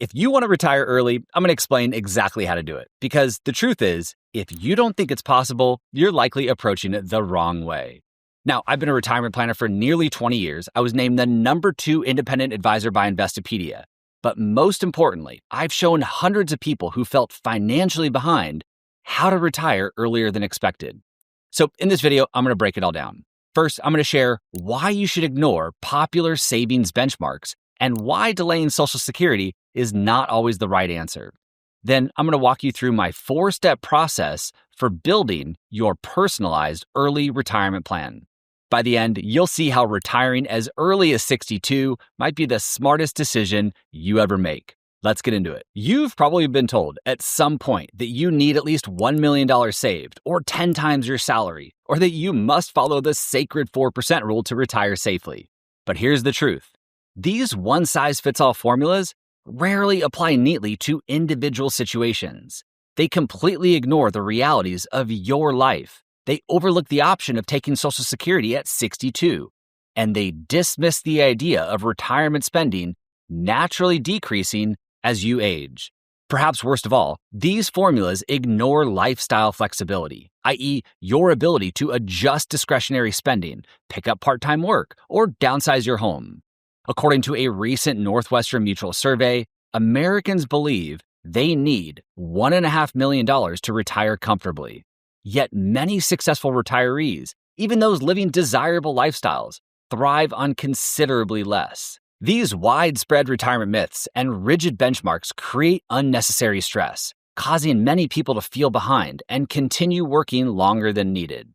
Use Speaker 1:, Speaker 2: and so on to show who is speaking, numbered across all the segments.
Speaker 1: If you want to retire early, I'm going to explain exactly how to do it. Because the truth is, if you don't think it's possible, you're likely approaching it the wrong way. Now, I've been a retirement planner for nearly 20 years. I was named the #2 independent advisor by Investopedia. But most importantly, I've shown hundreds of people who felt financially behind how to retire earlier than expected. So in this video, I'm going to break it all down. First, I'm going to share why you should ignore popular savings benchmarks and why delaying Social Security is not always the right answer. Then I'm going to walk you through my 4-step process for building your personalized early retirement plan. By the end, you'll see how retiring as early as 62 might be the smartest decision you ever make. Let's get into it. You've probably been told at some point that you need at least $1 million saved or 10 times your salary, or that you must follow the sacred 4% rule to retire safely. But here's the truth. These one-size-fits-all formulas rarely apply neatly to individual situations. They completely ignore the realities of your life. They overlook the option of taking Social Security at 62, and they dismiss the idea of retirement spending naturally decreasing as you age. Perhaps worst of all, these formulas ignore lifestyle flexibility, i.e., your ability to adjust discretionary spending, pick up part-time work, or downsize your home. According to a recent Northwestern Mutual survey, Americans believe they need $1.5 million to retire comfortably. Yet many successful retirees, even those living desirable lifestyles, thrive on considerably less. These widespread retirement myths and rigid benchmarks create unnecessary stress, causing many people to feel behind and continue working longer than needed.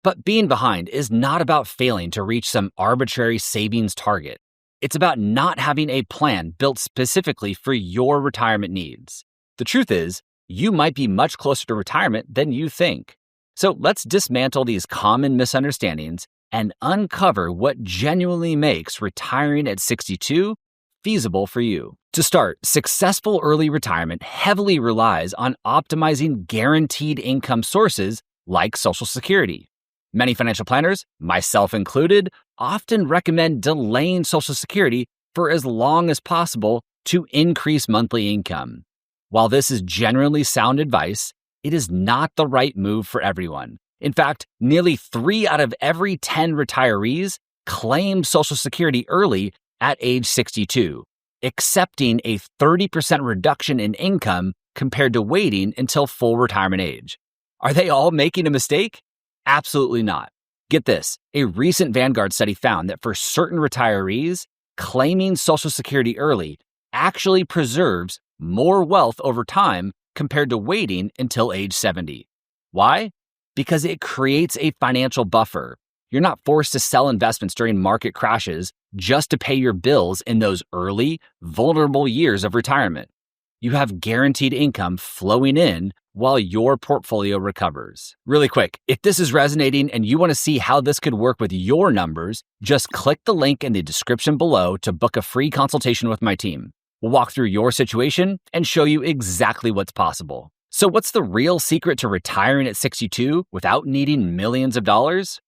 Speaker 1: But being behind is not about failing to reach some arbitrary savings target. It's about not having a plan built specifically for your retirement needs. The truth is, you might be much closer to retirement than you think. So let's dismantle these common misunderstandings and uncover what genuinely makes retiring at 62 feasible for you. To start, successful early retirement heavily relies on optimizing guaranteed income sources like Social Security. Many financial planners, myself included, often recommend delaying Social Security for as long as possible to increase monthly income. While this is generally sound advice, it is not the right move for everyone. In fact, nearly 3 out of every 10 retirees claim Social Security early at age 62, accepting a 30% reduction in income compared to waiting until full retirement age. Are they all making a mistake? Absolutely not. Get this, a recent Vanguard study found that for certain retirees, claiming Social Security early actually preserves more wealth over time compared to waiting until age 70. Why? Because it creates a financial buffer. You're not forced to sell investments during market crashes just to pay your bills in those early, vulnerable years of retirement. You have guaranteed income flowing in while your portfolio recovers. Really quick, if this is resonating and you want to see how this could work with your numbers, just click the link in the description below to book a free consultation with my team. We'll walk through your situation and show you exactly what's possible. So what's the real secret to retiring at 62 without needing millions of dollars?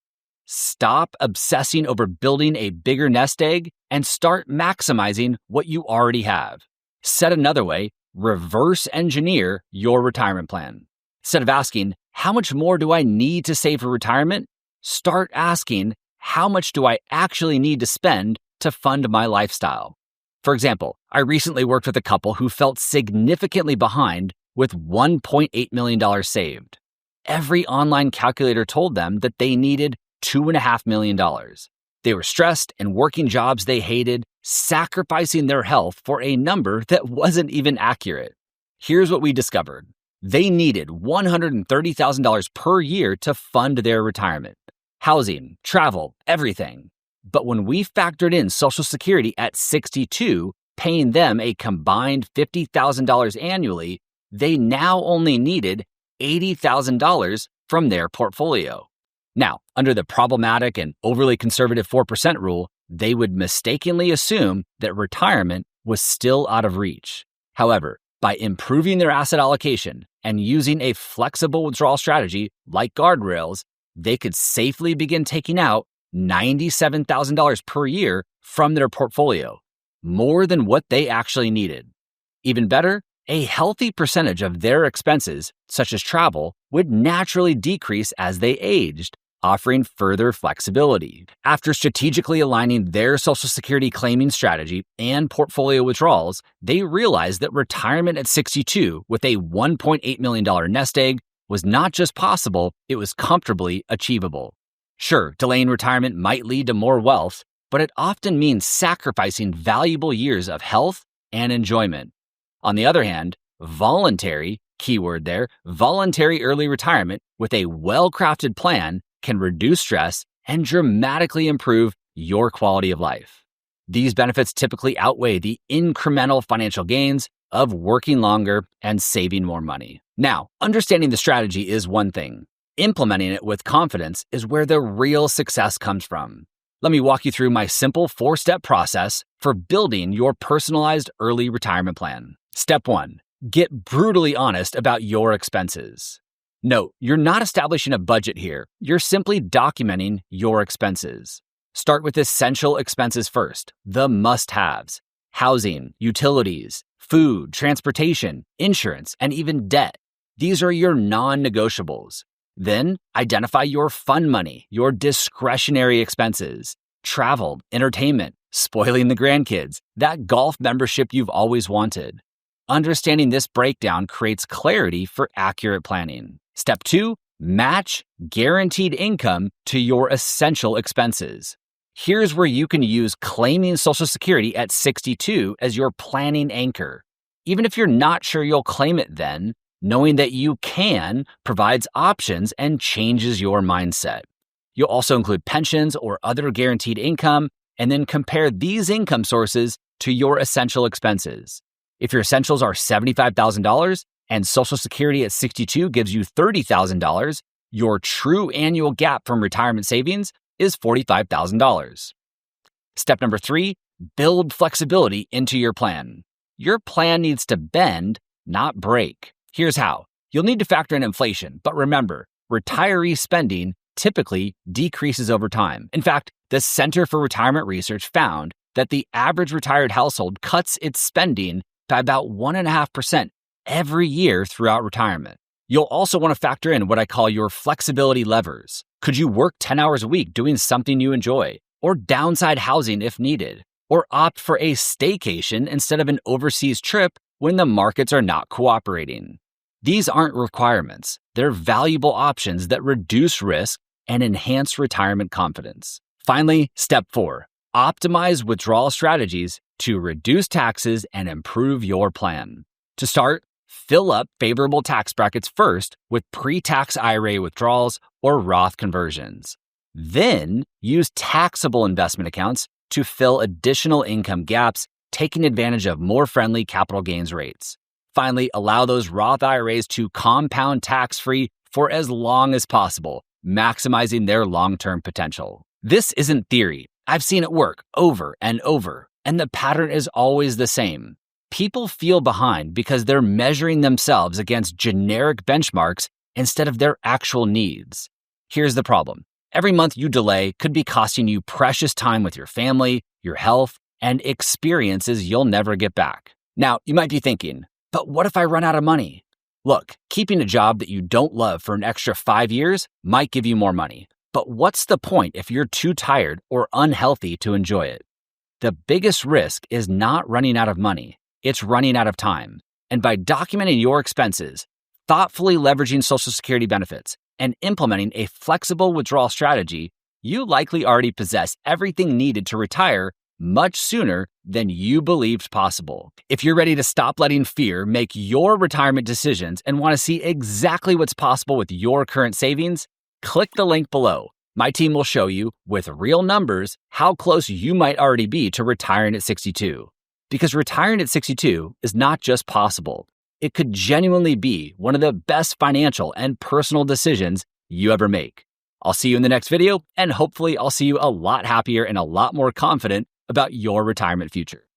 Speaker 1: Stop obsessing over building a bigger nest egg and start maximizing what you already have. Said another way, reverse engineer your retirement plan. Instead of asking, how much more do I need to save for retirement? Start asking, how much do I actually need to spend to fund my lifestyle? For example, I recently worked with a couple who felt significantly behind with $1.8 million saved. Every online calculator told them that they needed $2.5 million. They were stressed and working jobs they hated, sacrificing their health for a number that wasn't even accurate. Here's what we discovered. They needed $130,000 per year to fund their retirement. Housing, travel, everything. But when we factored in Social Security at 62, paying them a combined $50,000 annually, they now only needed $80,000 from their portfolio. Now, under the problematic and overly conservative 4% rule, they would mistakenly assume that retirement was still out of reach. However, by improving their asset allocation and using a flexible withdrawal strategy like guardrails, they could safely begin taking out $97,000 per year from their portfolio, more than what they actually needed. Even better, a healthy percentage of their expenses, such as travel, would naturally decrease as they aged, offering further flexibility. After strategically aligning their Social Security claiming strategy and portfolio withdrawals, they realized that retirement at 62 with a $1.8 million nest egg was not just possible, it was comfortably achievable. Sure, delaying retirement might lead to more wealth, but it often means sacrificing valuable years of health and enjoyment. On the other hand, voluntary, keyword there, voluntary early retirement with a well-crafted plan can reduce stress and dramatically improve your quality of life. These benefits typically outweigh the incremental financial gains of working longer and saving more money. Now, understanding the strategy is one thing. Implementing it with confidence is where the real success comes from. Let me walk you through my simple 4-step process for building your personalized early retirement plan. Step 1. Get brutally honest about your expenses. Note, you're not establishing a budget here. You're simply documenting your expenses. Start with essential expenses first, the must-haves: housing, utilities, food, transportation, insurance, and even debt. These are your non-negotiables. Then, identify your fun money, your discretionary expenses: travel, entertainment, spoiling the grandkids, that golf membership you've always wanted. Understanding this breakdown creates clarity for accurate planning. Step 2, match guaranteed income to your essential expenses. Here's where you can use claiming Social Security at 62 as your planning anchor. Even if you're not sure you'll claim it then, knowing that you can provides options and changes your mindset. You'll also include pensions or other guaranteed income, and then compare these income sources to your essential expenses. If your essentials are $75,000 and Social Security at 62 gives you $30,000, your true annual gap from retirement savings is $45,000. Step number 3, build flexibility into your plan. Your plan needs to bend, not break. Here's how. You'll need to factor in inflation, but remember, retiree spending typically decreases over time. In fact, the Center for Retirement Research found that the average retired household cuts its spending by about 1.5% every year throughout retirement. You'll also want to factor in what I call your flexibility levers. Could you work 10 hours a week doing something you enjoy, or downside housing if needed, or opt for a staycation instead of an overseas trip when the markets are not cooperating? These aren't requirements. They're valuable options that reduce risk and enhance retirement confidence. Finally, step 4, optimize withdrawal strategies to reduce taxes and improve your plan. To start, fill up favorable tax brackets first with pre-tax IRA withdrawals or Roth conversions. Then, use taxable investment accounts to fill additional income gaps, taking advantage of more friendly capital gains rates. Finally, allow those Roth IRAs to compound tax-free for as long as possible, maximizing their long-term potential. This isn't theory. I've seen it work over and over, and the pattern is always the same. People feel behind because they're measuring themselves against generic benchmarks instead of their actual needs. Here's the problem. Every month you delay could be costing you precious time with your family, your health, and experiences you'll never get back. Now, you might be thinking, but what if I run out of money? Look, keeping a job that you don't love for an extra 5 years might give you more money. But what's the point if you're too tired or unhealthy to enjoy it? The biggest risk is not running out of money. It's running out of time. And by documenting your expenses, thoughtfully leveraging Social Security benefits, and implementing a flexible withdrawal strategy, you likely already possess everything needed to retire much sooner than you believed possible. If you're ready to stop letting fear make your retirement decisions and want to see exactly what's possible with your current savings, click the link below. My team will show you, with real numbers, how close you might already be to retiring at 62. Because retiring at 62 is not just possible. It could genuinely be one of the best financial and personal decisions you ever make. I'll see you in the next video, and hopefully I'll see you a lot happier and a lot more confident about your retirement future.